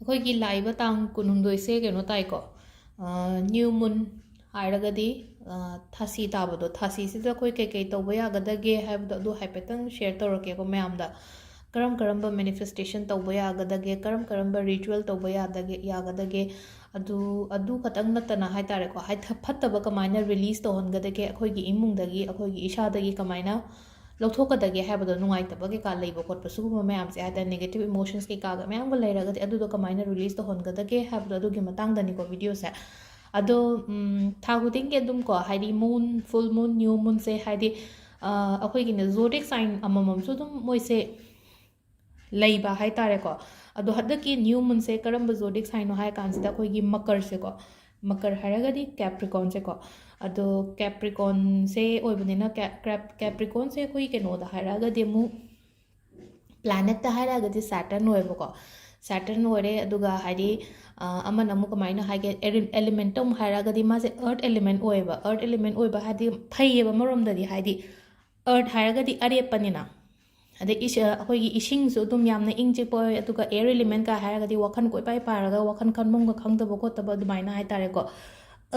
ꯑꯩꯈꯣꯏꯒꯤ ꯂꯥꯛꯏꯕ ꯇꯥꯡ 22ꯁꯦ ꯀꯩꯅꯣ ꯇꯥꯏꯀꯣ ꯅ꯭ꯌꯨ ꯃꯨꯟ ꯍꯥꯏꯔꯒꯗꯤ ꯊꯥꯁꯤ ꯇꯥꯕꯗꯣ ꯊꯥꯁꯤꯁꯤꯗ ꯑꯩꯈꯣꯏ ꯀꯩꯀꯩ ꯇꯧꯕ ꯌꯥꯒꯗꯒꯦ ꯍꯥꯏꯕꯗꯣ ꯑꯗꯨ ꯍꯥꯏꯐꯦꯠꯇꯪ ꯁꯦꯌꯔ ꯇꯧꯔꯛꯀꯦꯀꯣ ꯃꯌꯥꯝꯗ ꯀꯔꯝꯕ ꯃꯦꯅꯤꯐꯦꯁꯇꯦꯁꯟ ꯇꯧꯕ ꯌꯥꯒꯗꯒꯦ ꯀꯔꯝꯕ ꯔꯤꯆꯨꯋꯦꯜ ꯇꯧꯕ ꯌꯥꯒꯗꯒꯦ ꯑꯗꯨ ꯈꯛꯇꯪ ꯅꯠꯇꯅ ꯍꯥꯏꯇꯥꯔꯦꯀꯣ ꯐꯠꯇꯕ ꯀꯃꯥꯏꯅ ꯔꯤꯂꯤꯁ ꯇꯧꯍꯟꯒꯗꯒꯦ ꯑꯩꯈꯣꯏꯒꯤ ꯏꯃꯨꯡꯗꯒꯤ ꯑꯩꯈꯣꯏꯒꯤ ꯏꯁꯥꯗꯒꯤ ꯀꯃꯥꯏꯅ ꯂꯧꯊꯣꯛꯀꯗꯒꯦ ꯍꯥꯏꯕꯗꯣ ꯅꯨꯡꯉꯥꯏꯇꯕ ꯀꯩꯀꯥ ꯂꯩꯕ ꯈꯣꯠꯄ ꯁꯤꯒꯨꯝꯕ ꯃꯌꯥꯝꯁꯦ ꯍꯥꯏꯇꯥꯔꯦ ꯅꯦꯒꯦꯇꯤቭ ꯏꯃꯣꯁꯟꯁ ꯀꯩꯀꯥꯒ ꯃꯌꯥꯝꯒ ꯂꯩꯔꯒꯗꯤ ꯑꯗꯨꯗꯣ ꯀꯃꯥꯏꯅ ꯔꯤꯂꯤꯁ ꯇꯧꯍꯟꯒꯗꯒꯦ ꯍꯥꯏꯕꯗꯣ ꯑꯗꯨꯒꯤ ꯃꯇꯥꯡꯗꯅꯤꯀꯣ ꯚꯤꯗꯤꯑꯣꯁꯦ ꯑꯗꯣ ꯊꯥ ꯈꯨꯗꯤꯡꯒꯤ ꯑꯗꯨꯝ ꯀꯣ ꯍꯥꯏꯗꯤ ꯃꯨꯟ ꯐꯨꯜ ꯃꯨꯟ ꯅ꯭ꯌꯨ ꯃꯨꯟꯁꯦ ꯍꯥꯏꯗꯤ ꯑꯩꯈꯣꯏꯒꯤꯅ ꯖꯣꯗꯤꯛ ꯁꯥꯏꯟ ꯑꯃꯃꯝꯁꯨ ꯑꯗꯨꯝ ꯃꯣꯏꯁꯦ ꯂꯩꯕ ꯍꯥꯏꯇꯥꯔꯦꯀꯣ ꯑꯗꯣ ꯍꯟꯗꯛꯀꯤ ꯅ꯭ꯌू ꯃꯨꯟꯁꯦ ꯀꯔꯝꯕ ꯖꯣꯗꯤꯛ ꯁꯥꯏꯟꯅꯣ ꯍꯥꯏ ꯀꯥꯟꯁꯤꯗ ꯑꯩꯈꯣꯏꯒꯤ ꯃꯀꯔꯁꯦꯀꯣ ꯃꯀꯔ ꯍꯥꯏꯔꯒꯗꯤ ꯀꯦꯄ꯭ꯔꯤꯀꯣꯟꯁꯦꯀꯣ ꯑꯗꯣ ꯀꯦꯄ꯭ꯔꯤꯀꯣꯟꯁꯦ ꯑꯣꯏꯕꯅꯤꯅ ꯀꯦꯄ꯭ꯔꯤꯀꯣꯟꯁꯦ ꯑꯩꯈꯣꯏ ꯀꯩꯅꯣꯗ ꯍꯥꯏꯔꯛꯑꯒꯗꯤ ꯑꯃꯨꯛ ꯄ꯭ꯂꯥꯅꯦꯠꯇ ꯍꯥꯏꯔꯛꯑꯒꯗꯤ ꯁꯦꯇꯔꯟ ꯑꯣꯏꯕꯀꯣ ꯁꯦꯇꯔꯟ ꯑꯣꯏꯔꯦ ꯑꯗꯨꯒ ꯍꯥꯏꯗꯤ ꯑꯃꯅ ꯑꯃꯨꯛ ꯀꯃꯥꯏꯅ ꯍꯥꯏꯒꯦ ꯑꯦꯂꯤꯃꯦꯟꯇ ꯑꯃꯨꯛ ꯍꯥꯏꯔꯛꯑꯒꯗꯤ ꯃꯥꯁꯦ ꯑꯔꯠ ꯑꯦꯂꯤꯃꯦꯟ ꯑꯣꯏꯌꯦꯕ ꯑꯔꯠ ꯑꯦꯂꯤꯃꯦꯟ ꯑꯣꯏꯕ ꯍꯥꯏꯗꯤ ꯐꯩꯌꯦꯕ ꯑꯃꯔꯣꯝꯗꯗꯤ ꯍꯥꯏꯗꯤ ꯑꯔꯠ ꯍꯥꯏꯔꯒꯗꯤ ꯑꯔꯦꯞꯄꯅꯤꯅ ꯑꯗꯩ ꯑꯩꯈꯣꯏꯒꯤ ꯏꯁꯤꯡꯁꯨ ꯑꯗꯨꯝ ꯌꯥꯝꯅ ꯏꯪ ꯆꯤꯛꯄ ꯑꯣꯏ ꯑꯗꯨꯒ ꯑꯦꯌꯔ ꯑꯦꯂꯤꯃꯦꯟꯀ ꯍꯥꯏꯔꯒꯗꯤ ꯋꯥꯈꯜ ꯀꯣꯏꯄꯥꯏ ꯄꯥꯔꯒ ꯋꯥꯈꯜ ꯈꯟꯐꯝꯒ ꯈꯪꯗꯕ ꯈꯣꯠꯇꯕ ꯑꯗꯨꯃꯥꯏꯅ ꯍꯥꯏꯇꯥꯔꯦꯀꯣ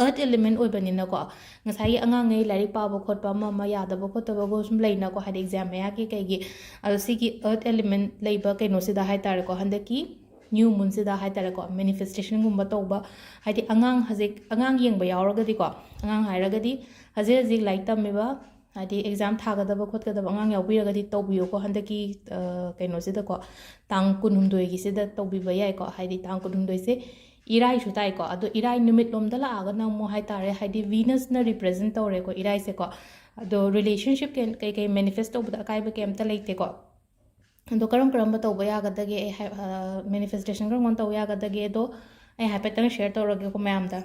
ꯑꯔꯠ ꯑꯦꯂꯤꯃꯦꯟ ꯑꯣꯏꯕꯅꯤꯅꯀꯣ ꯉꯁꯥꯏꯒꯤ ꯑꯉꯥꯡꯉꯩ ꯂꯥꯏꯔꯤꯛ ꯄꯥꯕ ꯈꯣꯠꯄ ꯑꯃ ꯌꯥꯗꯕ ꯈꯣꯠꯇꯕꯒ ꯁꯨꯝ ꯂꯩꯅꯀꯣ ꯍꯥꯏꯗꯤ ꯑꯦꯛꯖꯥꯝ ꯃꯌꯥꯒꯤ ꯀꯩꯒꯤ ꯑꯗꯣ ꯁꯤꯒꯤ ꯑꯔꯠ ꯑꯦꯂꯤꯃꯦꯟ ꯂꯩꯕ ꯀꯩꯅꯣꯁꯤꯗ ꯍꯥꯏꯇꯥꯔꯦꯀꯣ ꯍꯟꯗꯛꯀꯤ ꯅ꯭ꯌू ꯃꯨꯟꯁꯤꯗ ꯍꯥꯏꯇꯥꯔꯦꯀꯣ ꯃꯦꯅꯤꯐꯦꯁꯇꯦꯁꯟꯒꯨꯝꯕ ꯇꯧꯕ ꯍꯥꯏꯗꯤ ꯑꯉꯥꯡ ꯌꯦꯡꯕ ꯌꯥꯎꯔꯒꯗꯤꯀꯣ ꯑꯉꯥꯡ ꯍꯥꯏꯔꯒꯗꯤ ꯍꯧꯖꯤꯛ ꯂꯥꯏꯔꯤꯛ ꯇꯝꯃꯤꯕ ꯍꯥꯏꯗꯤ ꯑꯦꯛꯖꯥꯝ ꯊꯥꯒꯗꯕ ꯈꯣꯠꯀꯗꯕ ꯑꯉꯥꯡ ꯌꯥꯎꯕꯤꯔꯒꯗꯤ ꯇꯧꯕꯤꯌꯨꯀꯣ ꯍꯟꯗꯛꯀꯤ ꯀꯩꯅꯣꯁꯤꯗꯀꯣ ꯇꯥꯡ 22ꯒꯤꯁꯤꯗ ꯇꯧꯕꯤꯕꯌꯥꯏꯀꯣ ꯍꯥꯏꯗꯤ ꯇꯥꯡ 22ꯁꯦ ꯏꯔꯥꯏꯁꯨ ꯇꯥꯏꯀꯣ ꯑꯗꯣ ꯏꯔꯥꯏ ꯅꯨꯃꯤꯠꯂꯣꯝꯗ ꯂꯥꯛꯑꯒꯅ ꯑꯃꯨꯛ ꯍꯥꯏꯇꯥꯔꯦ ꯍꯥꯏꯗꯤ ꯚꯤꯅꯁꯅ ꯔꯤꯄ꯭ꯔꯖꯦꯟ ꯇꯧꯔꯦꯀꯣ ꯏꯔꯥꯏꯁꯦꯀꯣ ꯑꯗꯣ ꯔꯤꯂꯦꯁꯟship ꯀꯩꯀꯩ ꯃꯦꯅꯤꯐꯦꯁ ꯇꯧꯕꯗ ꯑꯀꯥꯏꯕ ꯀꯩꯝꯇ ꯂꯩꯇꯦꯀꯣ ꯑꯗꯣ ꯀꯔꯝꯕ ꯇꯧꯕ ꯌꯥꯒꯗꯒꯦ ꯃꯦꯅꯤꯐꯦꯁꯇꯦꯁꯟ ꯀꯔꯝꯕ ꯇꯧꯕ ꯌꯥꯒꯗꯒꯦ ꯑꯗꯣ ꯑꯩ ꯍꯥꯏꯐꯦꯠꯇꯪ ꯁꯦꯌꯔ ꯇꯧꯔꯒꯦꯀꯣ ꯃꯌꯥꯝꯗ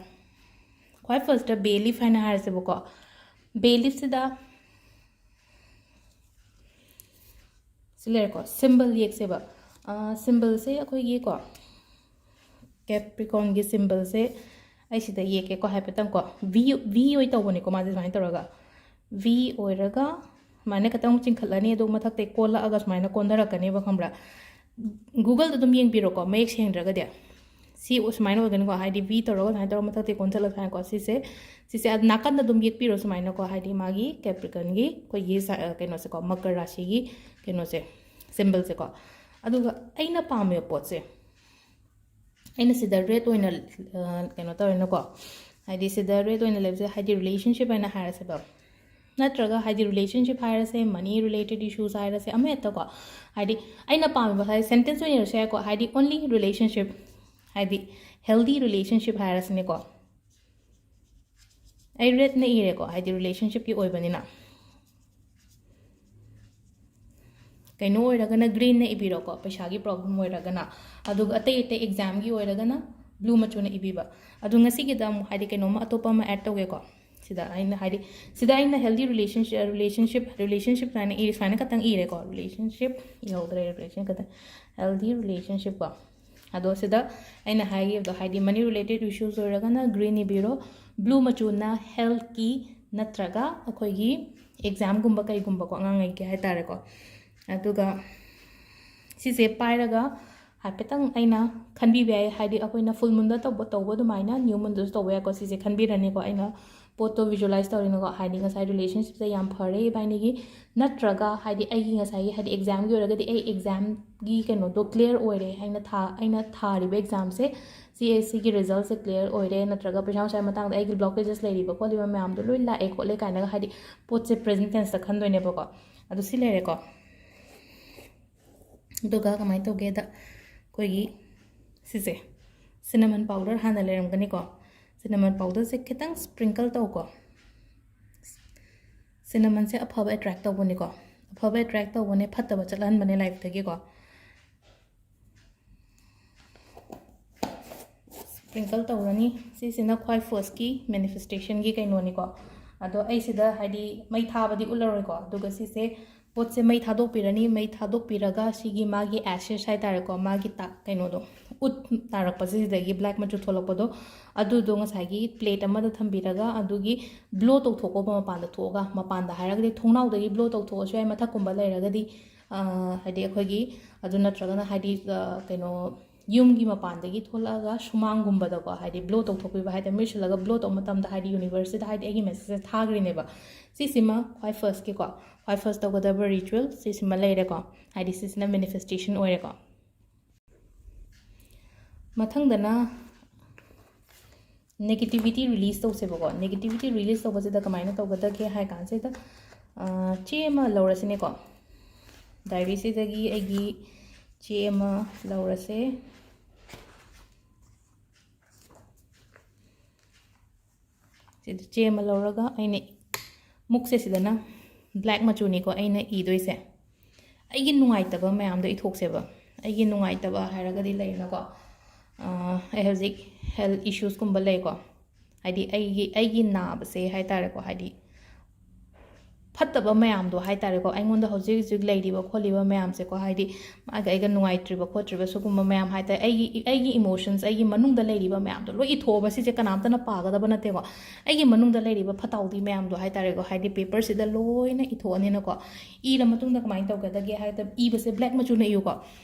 ꯈ꯭ꯋꯥꯏ ꯐꯥꯔꯁꯇ ꯕꯦ ꯂꯤꯐ ꯍꯥꯏꯅ ꯍꯥꯏꯔꯁꯦꯕꯀꯣ ꯕꯦ ꯂꯤꯐꯁꯤꯗ ꯁꯤ ꯂꯩꯔꯦꯀꯣ ꯁꯤꯝꯕꯜ ꯌꯦꯛꯁꯦꯕ ꯁꯤꯝꯕꯜꯁꯦ ꯑꯩꯈꯣꯏꯒꯤꯀꯣ ꯀꯦꯄ꯭ꯔꯤꯀꯣꯟꯒꯤ ꯁꯤꯝꯕꯜꯁꯦ ꯑꯩ ꯁꯤꯗ ꯌꯦꯛꯀꯦꯀꯣ ꯍꯥꯏꯐꯦꯠꯇꯪꯀꯣ ꯚꯤ ꯑꯣꯏ ꯇꯧꯕꯅꯦꯀꯣ ꯃꯥꯁꯦ ꯁꯨꯃꯥꯏꯅ ꯇꯧꯔꯒ ꯚꯤ ꯑꯣꯏꯔꯒ ꯁꯨꯃꯥꯏꯅ ꯈꯤꯇꯪ ꯆꯤꯡꯈꯠꯂꯅꯤ ꯑꯗꯨꯒ ꯃꯊꯛꯇꯩ ꯀꯣꯜꯂꯛꯑꯒ ꯁꯨꯃꯥꯏꯅ ꯀꯣꯟꯊꯔꯛꯀꯅꯦꯕ ꯈꯪꯕ꯭ꯔꯥ ꯒꯨꯒꯜꯗ ꯑꯗꯨꯝ ꯌꯦꯡꯕꯤꯔꯣꯀꯣ ꯃꯌꯦꯛ ꯁꯦꯡꯗ꯭ꯔꯒꯗꯤ ꯁꯤ ꯁꯨꯃꯥꯏꯅ ꯑꯣꯏꯒꯅꯤꯀꯣ ꯍꯥꯏꯗꯤ ꯚꯤ ꯇꯧꯔꯒ ꯁꯨꯃꯥꯏꯅ ꯇꯧꯔꯒ ꯃꯊꯛꯇꯩ ꯀꯣꯟꯊꯠꯂꯒ ꯁꯨꯃꯥꯏꯅꯀꯣ ꯁꯤꯁꯦ ꯅꯥꯀꯟꯗ ꯑꯗꯨꯝ ꯌꯦꯛꯄꯤꯔꯣ ꯁꯨꯃꯥꯏꯅꯀꯣ ꯍꯥꯏꯗꯤ ꯃꯥꯒꯤ ꯀꯦꯄ꯭ꯔꯤꯀꯟꯒꯤ ꯑꯩꯈꯣꯏꯒꯤ ꯀꯩꯅꯣꯁꯦꯀꯣ ꯃꯀꯔ ꯔꯥశꯤꯒꯤ ꯀꯩꯅꯣꯁꯦ ꯁꯤꯝꯕꯜꯁꯦꯀꯣ ꯑꯗꯨꯒ ꯑꯩꯅ ꯄꯥꯝꯃꯤꯕ ꯄꯣꯠꯁꯦ ꯑꯩꯅ ꯁꯤꯗ ꯔꯦꯠ ꯑꯣꯏꯅ ꯀꯩꯅꯣ ꯇꯧꯔꯦꯅꯀꯣ ꯍꯥꯏꯗꯤ ꯁꯤꯗ ꯔꯦꯠ ꯑꯣꯏꯅ ꯂꯩꯕꯁꯦ ꯍꯥꯏꯗꯤ ꯔꯤꯂꯦꯁꯟship ꯍꯥꯏꯅ ꯍꯥꯏꯔꯁꯦꯕ ꯅꯠꯇ꯭ꯔꯒ ꯍꯥꯏꯗꯤ ꯔꯤꯂꯦꯁꯟship ꯍꯥꯏꯔꯁꯦ ꯃꯅꯤ ꯔꯤꯂꯦꯇꯦഡ് ꯏꯁꯨꯁ ꯍꯥꯏꯔꯁꯦ ꯑꯃ ꯍꯦꯛꯇꯀꯣ ꯍꯥꯏꯗꯤ ꯑꯩꯅ ꯄꯥꯝꯃꯤꯕ ꯍꯥꯏꯗꯤ ꯁꯦꯟꯇꯦꯟꯁ ꯑꯣꯏꯅ ꯏꯔꯁꯨ ꯌꯥꯏꯀꯣ ꯍꯥꯏꯗꯤ ꯑꯣꯟꯂꯤ ꯔꯤꯂꯦꯁꯟship ꯍꯥꯏꯗꯤ ꯍꯦꯜꯗꯤ ꯔꯤꯂꯦꯁꯟship ꯍꯥꯏꯔꯁꯤꯅꯦꯀꯣ ꯑꯩ ꯔꯦꯠꯅ ꯏꯔꯦꯀꯣ ꯍꯥꯏꯗꯤ ꯔꯤꯂꯦꯁꯟshipꯀꯤ ꯑꯣꯏꯕꯅꯤꯅ ꯀꯩꯅꯣ ꯑꯣꯏꯔꯒꯅ ꯒ꯭ꯔꯤꯟꯅ ꯏꯕꯤꯔꯣꯀꯣ ꯄꯩꯁꯥꯒꯤ ꯄ꯭ꯔꯣꯕ꯭ꯂꯦꯝ ꯑꯣꯏꯔꯒꯅ ꯑꯗꯨꯒ ꯑꯇꯩ ꯑꯦꯛꯖꯥꯝꯒꯤ ꯑꯣꯏꯔꯒꯅ ꯕ꯭ꯂꯨ ꯃꯆꯨꯅ ꯏꯕꯤꯕ ꯑꯗꯣ ꯉꯁꯤꯒꯤꯗ ꯑꯃꯨꯛ ꯍꯥꯏꯗꯤ ꯀꯩꯅꯣꯝꯃ ꯑꯇꯣꯞꯄ ꯑꯃ ꯑꯦꯗ ꯇꯧꯒꯦꯀꯣ ꯁꯤꯗ ꯑꯩꯅ ꯍꯦꯜꯗꯤ ꯔꯤꯂꯦꯁꯟship ꯍꯥꯏꯅ ꯏꯔꯦ ꯁꯨꯃꯥꯏꯅ ꯈꯛꯇꯪ ꯏꯔꯦꯀꯣ ꯔꯤꯂꯦꯁꯟship ꯏꯍꯧꯗ꯭ꯔꯦ ꯔꯤꯂꯦꯁꯟ ꯈꯛꯇꯪ ꯍꯦꯜꯗꯤ ꯔꯤꯂꯦꯁꯟship ꯀꯣ ꯑꯗꯣ ꯁꯤꯗ ꯑꯩꯅ ꯍꯥꯏꯈꯤꯕꯗꯣ ꯍꯥꯏꯗꯤ ꯃꯅꯤ ꯔꯤꯂꯦꯇꯦഡ് ꯏꯁꯨꯁ ꯑꯣꯏꯔꯒꯅ ꯒ꯭ꯔꯤꯟ ꯏꯕꯤꯔꯣ ꯕ꯭ꯂू ꯃꯆꯨꯅ ꯍꯦꯜꯊꯀꯤ ꯅꯠꯇ꯭ꯔꯒ ꯑꯩꯈꯣꯏꯒꯤ ꯑꯦꯛꯖꯥꯝꯒꯨꯝꯕ ꯀꯩꯒꯨꯝꯕꯀꯣ ꯑꯉꯥꯡꯉꯩꯒꯤ ꯍꯥꯏꯇꯥꯔꯦꯀோ ꯑꯗꯨꯒ ꯁꯤꯁꯦ ꯄꯥꯏꯔꯒ ꯍꯥꯏꯐꯦꯠꯇꯪ ꯑꯩꯅ ꯈꯟꯕꯤꯕ ꯌꯥꯏ ꯍꯥꯏꯗꯤ ꯑꯩꯈꯣꯏꯅ ꯐꯨꯜ ꯃꯨꯟꯗ ꯇꯧꯕ ꯑꯗꯨꯃꯥꯏꯅ ꯅ꯭ꯌू ꯃꯨꯟꯗꯁꯨ ꯇꯧꯕ ꯌꯥꯏꯀꯣ ꯁꯤꯁꯦ ꯈꯟꯕꯤꯔꯅꯤꯀꯣ ꯑꯩꯅ ꯄꯣꯠꯇꯣ ꯚꯤꯖꯨꯋꯦꯂꯥꯏꯁ ꯇꯧꯔꯤꯅꯀꯣ ꯍꯥꯏꯗꯤ ꯉꯁꯥꯏ ꯔꯤꯂꯦꯁꯟshipꯁꯦ ꯌꯥꯝ ꯐꯔꯦ ꯏꯕꯥꯅꯤꯒꯤ ꯅꯠꯇ꯭ꯔꯒ ꯍꯥꯏꯗꯤ ꯑꯩꯒꯤ ꯉꯁꯥꯏꯒꯤ ꯍꯥꯏꯗꯤ ꯑꯦꯛꯖꯥꯝꯒꯤ ꯑꯣꯏꯔꯒꯗꯤ ꯑꯩ ꯑꯦꯛꯖꯥꯝꯒꯤ ꯀꯩꯅꯣꯗꯣ ꯀ꯭ꯂꯤꯌꯔ ꯑꯣꯏꯔꯦ ꯑꯩꯅ ꯊꯥꯔꯤꯕ ꯑꯦꯛꯖꯥꯝꯁꯦ ꯁꯤꯒꯤ ꯔꯤꯖꯜꯠꯁꯦ ꯀ꯭ꯂꯤꯌꯔ ꯑꯣꯏꯔꯦ ꯅꯠꯇ꯭ꯔꯒ ꯄꯩꯁꯥ ꯅꯨꯡꯁꯥꯒꯤ ꯃꯇꯥꯡꯗ ꯑꯩꯒꯤ ꯕ꯭ꯂꯣꯀꯦꯖꯦꯁ ꯂꯩꯔꯤꯕ ꯈꯣꯠꯂꯤꯕ ꯃꯌꯥꯝꯗꯣ ꯂꯣꯏ ꯂꯥꯛꯑꯦ ꯈꯣꯠꯂꯦ ꯀꯥꯏꯅꯒ ꯍꯥꯏꯗꯤ ꯄꯣꯠꯁꯦ ꯄ꯭ꯔꯦꯖꯦꯟ ꯇꯦꯟꯁꯇ ꯈꯟꯗꯣꯏꯅꯦꯕꯀꯣ ꯑꯗꯣ ꯁꯤ ꯂꯩꯔꯦꯀꯣ ꯑꯗꯨꯒ ꯀꯃꯥꯏꯅ ꯇꯧꯒꯦꯗ ꯑꯩꯈꯣꯏꯒꯤ ꯁꯤꯁꯦ ꯁꯤꯅꯃꯟ ꯄꯥꯎꯗꯔ ꯍꯥꯟꯅ ꯂꯩꯔꯝꯒꯅꯤꯀꯣ ꯁꯤꯅꯃꯟ ꯄꯥꯎꯗꯔꯁꯦ ꯈꯤꯇꯪ ꯁ꯭ꯄ꯭रिꯡꯀꯜ ꯇꯧꯀꯣ ꯁꯤꯅꯃꯟꯁꯦ ꯑꯐꯕ ꯑꯦꯇ꯭ꯔꯦꯛ ꯇꯧꯕꯅꯤꯀꯣ ꯑꯐꯕ ꯑꯦꯇ꯭ꯔꯦꯛ ꯇꯧꯕꯅꯦ ꯐꯠꯇꯕ ꯆꯠꯍꯟꯕꯅꯦ ꯂꯥꯏꯐꯇꯒꯤꯀꯣ ꯁ꯭ꯄ꯭रिꯡꯀꯜ ꯇꯧꯔꯅꯤ ꯁꯤꯁꯤꯅ ꯈ꯭ꯋꯥꯏ ꯐꯥꯔꯁꯀꯤ ꯃꯦꯅꯤꯐꯦꯁꯇꯦꯁꯟꯒꯤ ꯀꯩꯅꯣꯅꯤꯀꯣ ꯑꯗꯣ ꯑꯩ ꯁꯤꯗ ꯍꯥꯏꯗꯤ ꯃꯩ ꯊꯥꯕꯗꯤ ꯎꯠꯂꯔꯣꯏꯀꯣ ꯑꯗꯨꯒ ꯁꯤꯁꯦ ꯄꯣꯠꯁꯦ ꯃꯩ ꯊꯥꯗꯣꯛꯄꯤꯔꯅꯤ ꯃꯩ ꯊꯥꯗꯣꯛꯄꯤꯔꯒ ꯁꯤꯒꯤ ꯃꯥꯒꯤ ꯑꯦꯁꯦꯁ ꯍꯥꯏꯇꯥꯔꯦꯀꯣ ꯃꯥꯒꯤ ꯀꯩꯅꯣꯗꯣ ꯎꯠ ꯇꯥꯔꯛꯄꯁꯦ ꯁꯤꯗꯒꯤ ꯕ꯭ꯂꯦꯛ ꯃꯆꯨ ꯊꯣꯛꯂꯛꯄꯗꯣ ꯑꯗꯨꯗꯣ ꯉꯁꯥꯏꯒꯤ ꯄ꯭ꯂꯦꯠ ꯑꯃꯗ ꯊꯝꯕꯤꯔꯒ ꯑꯗꯨꯒꯤ ꯕ꯭ꯂꯣ ꯇꯧꯊꯣꯛꯄ ꯃꯄꯥꯟꯗ ꯊꯣꯛꯑꯒ ꯃꯄꯥꯟꯗ ꯍꯥꯏꯔꯒꯗꯤ ꯊꯣꯡꯅꯥꯎꯗꯒꯤ ꯕ꯭ꯂꯣ ꯇꯧꯊꯣꯛꯑꯁꯨ ꯌꯥꯏ ꯃꯊꯛꯀꯨꯝꯕ ꯂꯩꯔꯒꯗꯤ ꯍꯥꯏꯗꯤ ꯑꯩꯈꯣꯏꯒꯤ ꯑꯗꯨ ꯅꯠꯇ꯭ꯔꯒꯅ ꯍꯥꯏꯗꯤ ꯀꯩꯅꯣ ꯌꯨꯝꯒꯤ ꯃꯄꯥꯟꯗꯒꯤ ꯊꯣꯛꯂꯛꯑꯒ ꯁꯨꯃꯥꯡꯒꯨꯝꯕꯗꯀꯣ ꯍꯥꯏꯗꯤ ꯕ꯭ꯂꯣ ꯇꯧꯊꯣꯛꯄꯤꯕ ꯍꯥꯏꯗꯤ ꯃꯤꯠꯁꯤꯜꯂꯒ ꯕ꯭ꯂꯣ ꯇꯧꯕ ꯃꯇꯝꯗ ꯍꯥꯏꯗꯤ ꯌꯨꯅꯤꯚꯔꯁꯁꯤꯗ ꯍꯥꯏꯗꯤ ꯑꯩꯒꯤ ꯃꯦꯁꯦꯖꯁꯦ ꯊꯥꯈ꯭ꯔꯤꯅꯦꯕ ꯁꯤꯁꯤꯃ ꯈ꯭ꯋꯥꯏ ꯐꯥꯔꯁꯀꯤꯀꯣ ꯈ꯭ꯋꯥꯏ ꯐꯥꯔꯁ ꯇꯧꯒꯗꯕ ꯔꯤꯆꯨꯋꯦꯜ ꯁꯤꯁꯤꯃ ꯂꯩꯔꯦꯀꯣ ꯍꯥꯏꯗꯤ ꯁꯤꯁꯤꯅ ꯃꯦꯅꯤꯐꯦꯁꯇꯦꯁꯟ ꯑꯣꯏꯔꯦꯀꯣ ꯃꯊꯪꯗꯅ ꯅꯦꯒꯦꯇꯤꯚꯤꯇꯤ ꯔꯤꯂꯤꯁ ꯇꯧꯁꯦꯕꯀꯣ ꯅꯦꯒꯦꯇꯤꯚꯤꯇꯤ ꯔꯤꯂꯤꯁ ꯇꯧꯕꯁꯤꯗ ꯀꯃꯥꯏꯅ ꯇꯧꯒꯗꯒꯦ ꯍꯥꯏ ꯀꯥꯟꯁꯤꯗ ꯆꯦ ꯑꯃ ꯂꯧꯔꯁꯤꯅꯦꯀꯣ ꯗꯥꯏꯔꯤꯁꯤꯗꯒꯤ ꯑꯩꯒꯤ ꯆꯦ ꯑꯃ ꯂꯧꯔꯁꯦ ꯁꯤꯗ ꯆꯦ ꯑꯃ ꯂꯧꯔꯒ ꯑꯩꯅ ꯃꯨꯛꯁꯦ ꯁꯤꯗꯅ ꯕ꯭ꯂꯦꯛ ꯃꯆꯨꯅꯤꯀꯣ ꯑꯩꯅ ꯏꯗꯣꯏꯁꯦ ꯑꯩꯒꯤ ꯅꯨꯡꯉꯥꯏꯇꯕ ꯃꯌꯥꯝꯗꯣ ꯏꯊꯣꯛꯁꯦꯕ ꯑꯩꯒꯤ ꯅꯨꯡꯉꯥꯏꯇꯕ ꯍꯥꯏꯔꯒꯗꯤ ꯂꯩꯅꯀꯣ ꯑꯩ ꯍꯧꯖꯤꯛ ꯍꯦꯜꯊ ꯏꯁꯨꯁꯀꯨꯝꯕ ꯂꯩꯀꯣ ꯍꯥꯏꯗꯤ ꯑꯩꯒꯤ ꯅꯥꯕꯁꯦ ꯍꯥꯏ ꯇꯥꯔꯦꯀꯣ ꯍꯥꯏꯗꯤ ꯐꯠꯇꯕ ꯃꯌꯥꯝꯗꯣ ꯍꯥꯏ ꯇꯥꯔꯦꯀꯣ ꯑꯩꯉꯣꯟꯗ ꯍꯧꯖꯤꯛ ꯍꯧꯖꯤꯛ ꯂꯩꯔꯤꯕ ꯈꯣꯠꯂꯤꯕ ꯃꯌꯥꯝꯁꯦꯀꯣ ꯍꯥꯏꯗꯤ ꯑꯩꯒ ꯅꯨꯡꯉꯥꯏꯇ꯭ꯔꯤꯕ ꯈꯣꯠꯇ꯭ꯔꯤꯕ ꯁꯤꯒꯨꯝꯕ ꯃꯌꯥꯝ ꯍꯥꯏ ꯇꯥꯔꯦ ꯑꯩꯒꯤ ꯏꯃꯣꯁꯟꯁ ꯑꯩꯒꯤ ꯃꯅꯨꯡꯗ ꯂꯩꯔꯤꯕ ꯃꯌꯥꯝꯗꯣ ꯂꯣꯏ ꯏꯊꯣꯛꯑꯕ ꯁꯤꯁꯦ ꯀꯅꯥꯝꯇꯅ ꯄꯥꯒꯗꯕ ꯅꯠꯇꯦꯀꯣ ꯑꯩꯒꯤ ꯃꯅꯨꯡꯗ ꯂꯩꯔꯤꯕ ꯐꯠꯇꯥꯎꯗꯤ ꯃꯌꯥꯝꯗꯣ ꯍꯥꯏ ꯇꯥꯔꯦꯀꯣ ꯍꯥꯏꯗꯤ ꯄꯦꯄꯔꯁꯤꯗ ꯂꯣꯏꯅ ꯏꯊꯣꯛꯑꯅꯤꯅꯀꯣ ꯏꯔ ꯃꯇꯨꯡꯗ ꯀꯃꯥꯏꯅ ꯇꯧꯒꯗꯒꯦ ꯍꯥꯏꯕꯗ ꯏꯕꯁꯦ ꯕ꯭ꯂꯦꯛ ꯃꯆꯨꯅ ꯏꯌꯨꯀꯣ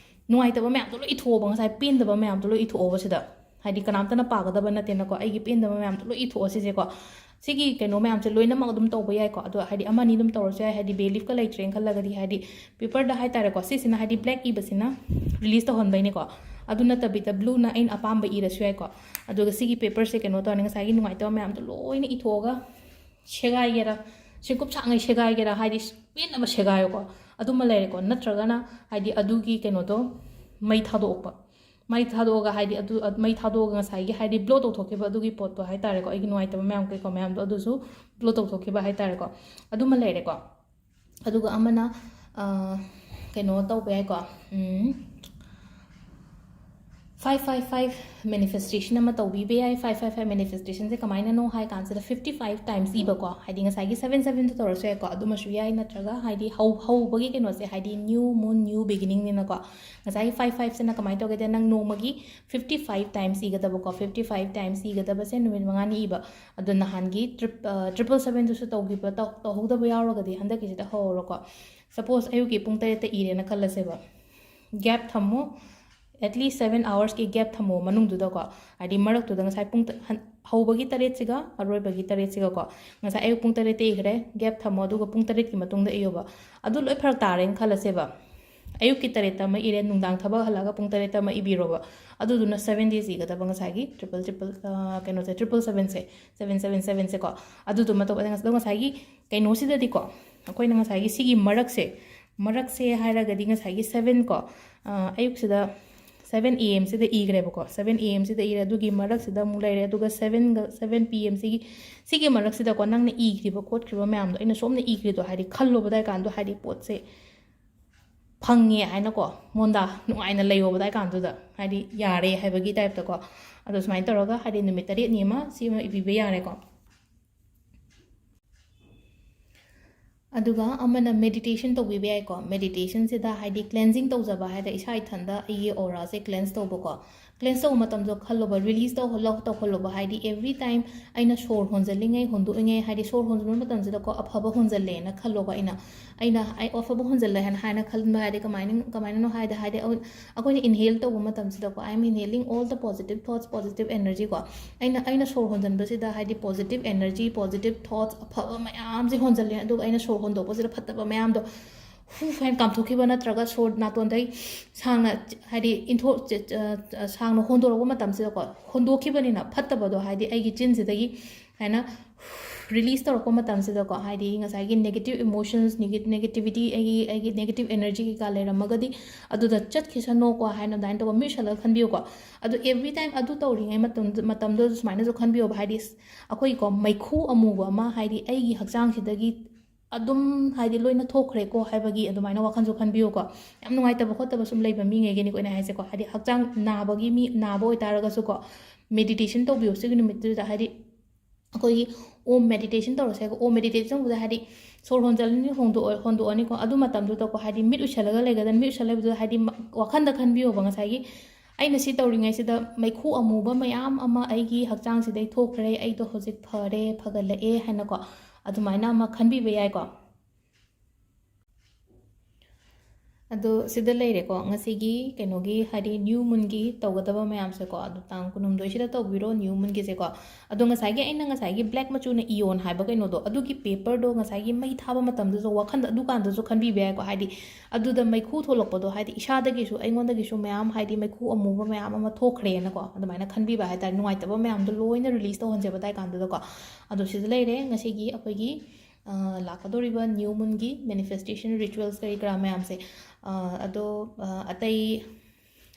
ꯅꯨꯡꯉꯥꯏꯇꯕ ꯃꯌꯥꯝꯗꯣ ꯂꯣꯏ ꯏꯊꯣꯛꯑꯕ ꯉꯁꯥꯏ ꯄꯦꯟꯗꯕ ꯃꯌꯥꯝꯗꯣ ꯂꯣꯏ ꯏꯊꯣꯛꯑꯕ ꯁꯤꯗ ꯍꯥꯏꯗꯤ ꯀꯅꯥꯝꯇꯅ ꯄꯥꯒꯗꯕ ꯅꯠꯇꯦꯅꯀꯣ ꯑꯩꯒꯤ ꯄꯦꯟꯗꯕ ꯃꯌꯥꯝꯗꯣ ꯂꯣꯏ ꯏꯊꯣꯛꯑ ꯁꯤꯁꯦꯀꯣ ꯁꯤꯒꯤ ꯀꯩꯅꯣ ꯃꯌꯥꯝꯁꯦ ꯂꯣꯏꯅꯃꯛ ꯑꯗꯨꯝ ꯇꯧꯕ ꯌꯥꯏꯀꯣ ꯑꯗꯣ ꯍꯥꯏꯗꯤ ꯑꯃꯅꯤ ꯑꯗꯨꯝ ꯇꯧꯔꯁꯨ ꯌꯥꯏ ꯍꯥꯏꯗꯤ ꯕꯦꯂꯤꯐꯀ ꯂꯩꯇ꯭ꯔꯦꯅ ꯈꯜꯂꯒꯗꯤ ꯍꯥꯏꯗꯤ ꯄꯦꯄꯔꯗ ꯍꯥꯏꯇꯥꯔꯦꯀꯣ ꯁꯤꯁꯤꯅ ꯍꯥꯏꯗꯤ ꯕ꯭ꯂꯦꯛ ꯏꯕꯁꯤꯅ ꯔꯤꯂꯤꯁ ꯇꯧꯍꯟꯕꯩꯅꯤꯀꯣ ꯑꯗꯨ ꯅꯠꯇꯕꯤꯗ ꯕ꯭ꯂꯨꯅ ꯑꯩꯅ ꯑꯄꯥꯝꯕ ꯏꯔꯁꯨ ꯌꯥꯏꯀꯣ ꯑꯗꯨꯒ ꯁꯤꯒꯤ ꯄꯦꯄꯔꯁꯦ ꯀꯩꯅꯣ ꯇꯧꯔꯅꯤ ꯉꯁꯥꯏꯒꯤ ꯅꯨꯡꯉꯥꯏꯇꯕ ꯃꯌꯥꯝꯗꯣ ꯂꯣꯏꯅ ꯏꯊꯣꯛꯑꯒ ꯁꯦꯒꯥꯏꯒꯦꯔꯥ ꯁꯦꯡꯀꯨꯞ ꯁꯥꯡꯉꯩ ꯁꯦꯒꯥꯏꯒꯦꯔꯥ ꯍꯥꯏꯗꯤ ꯄꯦꯟꯅꯕ ꯁꯦꯒꯥꯏꯌꯣꯀꯣ ꯑꯗꯨꯃ ꯂꯩꯔꯦꯀꯣ ꯅꯠꯇ꯭ꯔꯒꯅ ꯍꯥꯏꯗꯤ ꯑꯗꯨꯒꯤ ꯀꯩꯅꯣꯗꯣ ꯃꯩ ꯊꯥꯗꯣꯛꯄ ꯃꯩ ꯊꯥꯗꯣꯛꯑꯒ ꯍꯥꯏꯗꯤ ꯃꯩ ꯊꯥꯗꯣꯛꯑꯒ ꯉꯁꯥꯏꯒꯤ ꯍꯥꯏꯗꯤ ꯕ꯭ꯂꯣ ꯇꯧꯊꯣꯛꯈꯤꯕ ꯑꯗꯨꯒꯤ ꯄꯣꯠꯇꯣ ꯍꯥꯏ ꯇꯥꯔꯦꯀꯣ ꯑꯩꯒꯤ ꯅꯨꯡꯉꯥꯏꯇꯕ ꯃꯌꯥꯝ ꯀꯩꯀꯣ ꯃꯌꯥꯝꯗꯣ ꯑꯗꯨꯁꯨ ꯕ꯭ꯂꯣ ꯇꯧꯊꯣꯛꯈꯤꯕ ꯍꯥꯏ ꯇꯥꯔꯦꯀꯣ ꯑꯗꯨꯃ ꯂꯩꯔꯦꯀꯣ ꯑꯗꯨꯒ ꯑꯃꯅ ꯀꯩꯅꯣ ꯇꯧꯕ ꯌꯥꯏꯀꯣ 555 ꯃꯦꯅꯤꯐꯦꯁꯇꯦꯁꯟ ꯑꯃ ꯇꯧꯕꯤꯕ ꯌꯥꯏ 555 ꯃꯦꯅꯤꯐꯦꯁꯇꯦꯁꯟꯁꯦ ꯀꯃꯥꯏꯅꯅꯣ ꯍꯥꯏ ꯀꯥꯟꯁꯤꯗ 55 ꯇꯥꯏꯝꯁ ꯏꯕꯀꯣ ꯍꯥꯏꯗꯤ ꯉꯁꯥꯏꯒꯤ 77ꯗ ꯇꯧꯔꯁꯨ ꯌꯥꯏꯀꯣ ꯑꯗꯨꯃꯁꯨ ꯌꯥꯏ ꯅꯠꯇ꯭ꯔꯒ ꯍꯥꯏꯗꯤ ꯍꯧꯕꯒꯤ ꯀꯩꯅꯣꯁꯦ ꯍꯥꯏꯗꯤ ꯅ꯭ꯌൂ ꯃꯨꯟ ꯅ꯭ꯌൂ ꯕꯤꯒꯤꯅꯤꯡꯅꯤꯅꯀꯣ ꯉꯁꯥꯏꯒꯤ 55ꯁꯤꯅ ꯀꯃꯥꯏꯅ ꯇꯧꯒꯦꯗ ꯅꯪ ꯅꯣꯡꯃꯒꯤ 55 ꯇꯥꯏꯝꯁ ꯏꯒꯗꯕꯀꯣ 55 ꯇꯥꯏꯝꯁ ꯏꯒꯗꯕꯁꯦ ꯅꯨꯃꯤꯠ 5ꯅꯤ ꯏꯕ ꯑꯗꯣ ꯅꯍꯥꯟꯒꯤ 777ꯗꯨꯁꯨ ꯇꯧꯍꯧꯗꯕ ꯌꯥꯎꯔꯒꯗꯤ ꯍꯟꯗꯛꯀꯤꯁꯤꯗ ꯍꯧꯔꯣꯀꯣ ꯁꯄꯣꯁ ꯑꯌꯨꯛꯀꯤ ꯄꯨꯡ 8ꯗ ꯏꯔꯦꯅ ꯈꯜꯂꯁꯦꯕ ꯒꯦꯞ ꯊꯝꯃꯣ ꯑꯦꯠꯂꯤꯁ 7 ꯑꯥꯋꯔꯁꯀꯤ ꯒꯦꯞ ꯊꯝꯃꯣ ꯃꯅꯨꯡꯗꯨꯗꯀꯣ ꯍꯥꯏꯗꯤ ꯃꯔꯛꯇꯨꯗ ꯉꯁꯥꯏ ꯍꯧꯕꯒꯤ 8ꯁꯤꯒ ꯑꯔꯣꯏꯕꯒꯤ 8ꯁꯤꯒꯀꯣ ꯉꯁꯥꯏ ꯑꯌꯨꯛ ꯄꯨꯡ 8ꯗ ꯏꯈ꯭ꯔꯦ ꯒꯦꯞ ꯊꯝꯃꯣ ꯑꯗꯨꯒ ꯄꯨꯡ 8ꯀꯤ ꯃꯇꯨꯡꯗ ꯏꯌꯣꯕ ꯑꯗꯨ ꯂꯣꯏ ꯐꯔꯛ ꯇꯥꯔꯦꯅ ꯈꯜꯂꯁꯦꯕ ꯑꯌꯨꯛꯀꯤ 8ꯗ ꯑꯃ ꯏꯔꯦ ꯅꯨꯡꯗꯥꯡ ꯊꯕꯛ ꯍꯜꯂꯒ ꯄꯨꯡ 8ꯗ ꯑꯃ ꯏꯕꯤꯔꯣꯕ ꯑꯗꯨꯗꯨꯅ 7 ꯗꯦꯖ ꯏꯒꯗꯕ ꯉꯁꯥꯏꯒꯤ ꯀꯩꯅꯣꯁꯦ 777ꯁꯦ 777ꯁꯦꯀꯣ ꯑꯗꯨꯗꯨꯃ ꯇꯧꯕ ꯑꯗꯣ ꯉꯁꯥꯏꯒꯤ ꯀꯩꯅꯣꯁꯤꯗꯗꯤꯀꯣ ꯑꯩꯈꯣꯏꯅ ꯉꯁꯥꯏꯒꯤ ꯁꯤꯒꯤ ꯃꯔꯛꯁꯦ ꯍꯥꯏꯔꯒꯗꯤ ꯉꯁꯥꯏꯒꯤ 7 ꯀꯣ ꯑꯌꯨꯛꯁꯤदा 7 AM ꯁꯤꯗ ꯏꯈ꯭ꯔꯦꯕꯀꯣ 7 AM ꯁꯤꯗ ꯏꯔꯦ ꯑꯗꯨꯒꯤ ꯃꯔꯛꯁꯤꯗ ꯑꯃꯨꯛ ꯂꯩꯔꯦ ꯑꯗꯨꯒ 7 PM ꯁꯤꯒꯤ ꯃꯔꯛꯁꯤꯗꯀꯣ ꯅꯪꯅ ꯏꯈ꯭ꯔꯤꯕ ꯈꯣꯠꯈ꯭ꯔꯤꯕ ꯃꯌꯥꯝꯗꯣ ꯑꯩꯅ ꯁꯣꯝꯅ ꯏꯈ꯭ꯔꯤꯗꯣ ꯍꯥꯏꯗꯤ ꯈꯜꯂꯨꯕꯗꯥꯏ ꯀꯥꯟꯗꯣ ꯍꯥꯏꯗꯤ ꯄꯣꯠꯁꯦ ꯐꯪꯉꯦ ꯍꯥꯏꯅꯀꯣ ꯃꯣꯟꯗꯥ ꯅꯨꯡꯉꯥꯏꯅ ꯂꯩꯌꯣꯕꯗꯥꯏ ꯀꯥꯟꯗꯨꯗ ꯍꯥꯏꯗꯤ ꯌꯥꯔꯦ ꯍꯥꯏꯕꯒꯤ ꯇꯥꯏꯞꯇꯀꯣ ꯑꯗꯣ ꯁꯨꯃꯥꯏꯅ ꯇꯧꯔꯒ ꯍꯥꯏꯗꯤ ꯅꯨꯃꯤꯠ 8ꯅꯤ ꯑꯃ ꯁꯤꯃ ꯏꯕꯤꯕ ꯌꯥꯔꯦꯀꯣ ꯑꯗꯨꯒ ꯑꯃꯅ ꯃꯦꯗꯤꯇꯦꯁꯟ ꯇꯧꯕꯤꯕ ꯌꯥꯏꯀꯣ ꯃꯦꯗꯤꯇꯦꯁꯟꯁꯤꯗ ꯍꯥꯏꯗꯤ ꯀ꯭ꯂꯦꯟꯖꯤꯡ ꯇꯧꯖꯕ ꯍꯥꯏꯗꯤ ꯏꯁꯥ ꯏꯊꯟꯗ ꯑꯩꯒꯤ ꯑꯣꯔꯥꯁꯦ ꯀ꯭ꯂꯦꯟꯁ ꯇꯧꯕꯀꯣ ꯀ꯭ꯂꯦꯟꯁ ꯇꯧꯕ ꯃꯇꯝꯗꯣ ꯈꯜꯂꯣꯕ ꯔꯤꯂꯤꯁ ꯇꯧꯍꯜꯂꯣꯕ ꯍꯥꯏꯗꯤ ꯑꯦꯚ꯭री ꯇꯥꯏꯝ ꯑꯩꯅ ꯁꯣꯔ ꯍꯣꯟꯖꯜꯂꯤꯉꯩ ꯍꯣꯟꯗꯣꯛꯏꯉꯩ ꯍꯥꯏꯗꯤ ꯁꯣꯔ ꯍꯣꯟꯖꯟꯕ ꯃꯇꯝꯁꯤꯗꯀꯣ ꯑꯐꯕ ꯍꯣꯟꯖꯜꯂꯦꯅ ꯈꯜꯂꯣꯕ ꯑꯩ ꯑꯐꯕ ꯍꯣꯟꯖꯜꯂꯦ ꯍꯥꯏꯅ ꯈꯟꯕ ꯍꯥꯏꯗꯤ ꯀꯃꯥꯏꯅꯅꯣ ꯍꯥꯏꯗꯤ ꯑꯩꯈꯣꯏꯅ इनहेल ꯇꯧꯕ ꯃꯇꯝꯁꯤꯗꯀꯣ I am inhaling all the positive thoughts positive energy को ꯑꯩꯅ ꯁꯣꯔ ꯍꯣꯟꯖꯟꯕꯁꯤꯗ ꯍꯥꯏꯗꯤ ꯄꯣजिटिव एनर्जी पॉजिटिव थॉट्स ꯑꯐꯕ ꯃꯌꯥꯝꯁꯦ ꯍꯣꯟꯖꯜꯂꯦ ꯑꯗꯨꯒ ꯑꯩꯅ ꯁꯣꯔ ꯍꯣꯟꯗꯣꯛꯄꯁꯤꯗ ꯐꯠꯇꯕ ꯃꯌꯥꯝꯗꯣ ꯍꯥꯏꯅ ꯀꯥꯝꯊꯣꯛꯈꯤꯕ ꯅꯠꯇ꯭ꯔꯒ ꯁꯣꯔ ꯅꯥꯇꯣꯟꯗꯩ ꯁꯥꯡꯅ ꯍꯥꯏꯗꯤ ꯁꯥꯡꯅ ꯍꯣꯟꯗꯣꯔꯛꯄ ꯃꯇꯝꯁꯤꯗꯀꯣ ꯍꯣꯟꯗꯣꯛꯈꯤꯕꯅꯤꯅ ꯐꯠꯇꯕꯗꯣ ꯍꯥꯏꯗꯤ ꯑꯩꯒꯤ ꯆꯤꯟꯁꯤꯗꯒꯤ ꯍꯥꯏꯅ ꯔꯤꯂꯤꯁ ꯇꯧꯔꯛꯄ ꯃꯇꯝꯁꯤꯗꯀꯣ ꯍꯥꯏꯗꯤ ꯉꯁꯥꯏꯒꯤ ꯅꯦꯒꯦꯇꯤቭ ꯏꯃꯣꯁꯟꯁ ꯅꯦꯒꯦꯇꯤviटी ꯑꯩꯒꯤ ꯅꯦꯒꯦꯇꯤቭ एनर्जी ꯀꯩꯀꯥ ꯂꯩꯔꯝꯃꯒꯗꯤ ꯑꯗꯨꯗ ꯆꯠꯈꯤꯁꯅꯣꯀꯣ ꯍꯥꯏꯅ ꯑꯗꯨꯃꯥꯏꯅ ꯇꯧꯕ ꯃꯤꯠꯁꯜꯂꯒ ꯈꯟꯕꯤꯌꯨꯀꯣ ꯑꯗꯣ ꯑꯦꯚ꯭री ꯇꯥꯏꯝ ꯑꯗꯨ ꯇꯧꯔꯤꯉꯩ ꯃꯇꯝꯗꯨꯗ ꯁꯨꯃꯥꯏꯅꯁꯨ ꯈꯟꯕꯤꯌꯣꯕ ꯍꯥꯏꯗꯤ ꯑꯩꯈꯣꯏꯀꯣ ꯃꯩꯈꯨ ꯑꯃꯨꯕ ꯑꯃ ꯍꯥꯏꯗꯤ ꯑꯩꯒꯤ ꯍꯛꯆꯥꯡꯁꯤꯗꯒꯤ ꯑꯗꯨꯝ ꯍꯥꯏꯗꯤ ꯂꯣꯏꯅ ꯊꯣꯛꯈ꯭ꯔꯦꯀꯣ ꯍꯥꯏꯕꯒꯤ ꯑꯗꯨꯃꯥꯏꯅ ꯋꯥꯈꯜꯁꯨ ꯈꯟꯕꯤꯌꯨꯀꯣ ꯌꯥꯝ ꯅꯨꯡꯉꯥꯏꯇꯕ ꯈꯣꯠꯇꯕ ꯁꯨꯝ ꯂꯩꯕ ꯃꯤꯉꯩꯒꯤꯅꯤꯀꯣ ꯑꯩꯅ ꯍꯥꯏꯁꯦꯀꯣ ꯍꯥꯏꯗꯤ ꯍꯛꯆꯥꯡ ꯅꯥꯕ ꯑꯣꯏꯇꯥꯔꯒꯁꯨꯀꯣ ꯃꯦꯗꯤꯇꯦꯁꯟ ꯇꯧꯕꯤꯌꯣ ꯁꯤꯒꯤ ꯅꯨꯃꯤꯠꯇꯨꯗ ꯍꯥꯏꯗꯤ ꯑꯩꯈꯣꯏꯒꯤ ꯑꯣꯝ ꯃꯦꯗꯤꯇꯦꯁꯟ ꯇꯧꯔꯁꯦ ꯑꯣꯝ ꯃꯦꯗꯤꯇꯦꯁꯟ ꯇꯧꯕꯗ ꯍꯥꯏꯗꯤ ꯁꯣꯔ ꯍꯣꯟꯖꯜꯂꯅꯤ ꯍꯣꯟꯗꯣꯛꯑꯅꯤꯀꯣ ꯑꯗꯨ ꯃꯇꯝꯗꯨꯗꯀꯣ ꯍꯥꯏꯗꯤ ꯃꯤꯠ ꯎꯏꯁꯜꯂꯒ ꯂꯩꯒꯗꯕꯅꯤ ꯃꯤꯠ ꯎꯏꯁꯜꯂꯒ ꯂꯩꯕꯗꯨꯗ ꯍꯥꯏꯗꯤ ꯋꯥꯈꯟꯗ ꯈꯟꯕꯤꯌꯣꯕ ꯉꯁꯥꯏꯒꯤ ꯑꯩꯅ ꯁꯤ ꯇꯧꯔꯤꯉꯩꯁꯤꯗ ꯃꯩꯈꯨ ꯑꯃꯨꯕ ꯃꯌꯥꯝ ꯑꯃ ꯑꯩꯒꯤ ꯍꯛꯆꯥꯡꯁꯤꯗꯩ ꯊꯣꯛꯈ꯭ꯔꯦ ꯑꯩꯗꯣ ꯍꯧꯖꯤꯛ ꯐꯔꯦ ꯐꯒꯠꯂꯛꯑꯦ ꯍꯥꯏꯅꯀꯣ ꯑꯗꯨꯃꯥꯏꯅ ꯑꯃ ꯈꯟꯕꯤꯕ ꯌꯥꯏꯀꯣ ꯑꯗꯣ ꯁꯤꯗ ꯂꯩꯔꯦꯀꯣ ꯉꯁꯤꯒꯤ ꯀꯩꯅꯣꯒꯤ ꯍꯥꯏꯗꯤ ꯅ꯭ꯌꯨ ꯃꯨꯟꯒꯤ ꯇꯧꯒꯗꯕ ꯃꯌꯥꯝꯁꯦꯀꯣ ꯑꯗꯣ ꯇꯥꯡ 12ꯁꯤꯗ ꯇꯧꯕꯤꯔꯣ ꯅ꯭ꯌꯨ ꯃꯨꯟꯒꯤꯁꯦꯀꯣ ꯑꯗꯣ ꯉꯁꯥꯏꯒꯤ ꯕ꯭ꯂꯦꯛ ꯃꯆꯨꯅ ꯏꯌꯣꯟ ꯍꯥꯏꯕ ꯀꯩꯅꯣꯗꯣ ꯑꯗꯨꯒꯤ ꯄꯦꯄꯔꯗꯣ ꯉꯁꯥꯏꯒꯤ ꯃꯩ ꯊꯥꯕ ꯃꯇꯝꯗꯁꯨ ꯋꯥꯈꯟꯗ ꯑꯗꯨꯀꯥꯟꯗꯁꯨ ꯈꯟꯕꯤꯕ ꯌꯥꯏꯀꯣ ꯍꯥꯏꯗꯤ ꯑꯗꯨꯗ ꯃꯩꯈꯨ ꯊꯣꯛꯂꯛꯄꯗꯣ ꯍꯥꯏꯗꯤ ꯏꯁꯥꯗꯒꯤꯁꯨ ꯑꯩꯉꯣꯟꯗꯒꯤꯁꯨ ꯃꯌꯥꯝ ꯍꯥꯏꯗꯤ ꯃꯩꯈꯨ ꯑꯃꯨꯕ ꯃꯌꯥꯝ ꯑꯃ ꯊꯣꯛꯈ꯭ꯔꯦꯅꯀꯣ ꯑꯗꯨꯃꯥꯏꯅ ꯈꯟꯕꯤꯕ ꯍꯥꯏꯇꯥꯔꯦ ꯅꯨꯡꯉꯥꯏꯇꯕ ꯃꯌꯥꯝꯗꯣ ꯂꯣꯏꯅ ꯔꯤꯂꯤꯁ ꯇꯧꯍꯟꯖꯦꯕ ꯑꯗꯥꯏ ꯀꯥꯟꯗꯨꯗꯀꯣ ꯑꯗꯣ ꯁꯤꯗ ꯂꯩꯔꯦ ꯉꯁꯤꯒꯤ ꯑꯩꯈꯣꯏꯒꯤ ꯂꯥꯛꯀꯗꯧꯔꯤꯕ ꯅ꯭ꯌꯨ ꯃꯨꯟꯒꯤ ꯃꯦꯅꯤꯐꯦꯁꯇꯦꯁꯟ ꯔꯤꯆꯨꯋꯦꯜꯁ ꯀꯔꯤ ꯀꯔꯥ ꯃꯌꯥꯝꯁꯦ ꯑꯗꯣ ꯑꯇꯩ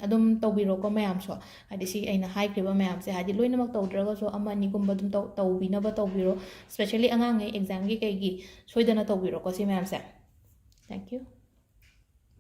ꯑꯗꯨꯝ ꯇꯧꯕꯤꯔꯣꯀꯣ ꯃꯌꯥꯝꯁꯨ ꯍꯥꯏꯗꯤ ꯁꯤ ꯑꯩꯅ ꯍꯥꯏꯈ꯭ꯔꯤꯕ ꯃꯌꯥꯝꯁꯦ ꯍꯥꯏꯗꯤ ꯂꯣꯏꯅꯃꯛ ꯇꯧꯗ꯭ꯔꯒꯁꯨ ꯑꯃ ꯑꯅꯤꯒꯨꯝꯕ ꯑꯗꯨꯝ ꯇꯧꯕꯤꯅꯕ ꯇꯧꯕꯤꯔꯣ ꯁ꯭ꯄꯦꯁꯦꯜꯂꯤ ꯑꯉꯥꯡꯉꯩ ꯑꯦꯛꯖꯥꯝꯒꯤ ꯀꯩꯒꯤ ꯁꯣꯏꯗꯅ ꯇꯧꯕꯤꯔꯣꯀꯣ ꯁꯤ ꯃꯌꯥꯝꯁꯦ ꯊꯦꯡꯛ ꯌꯨ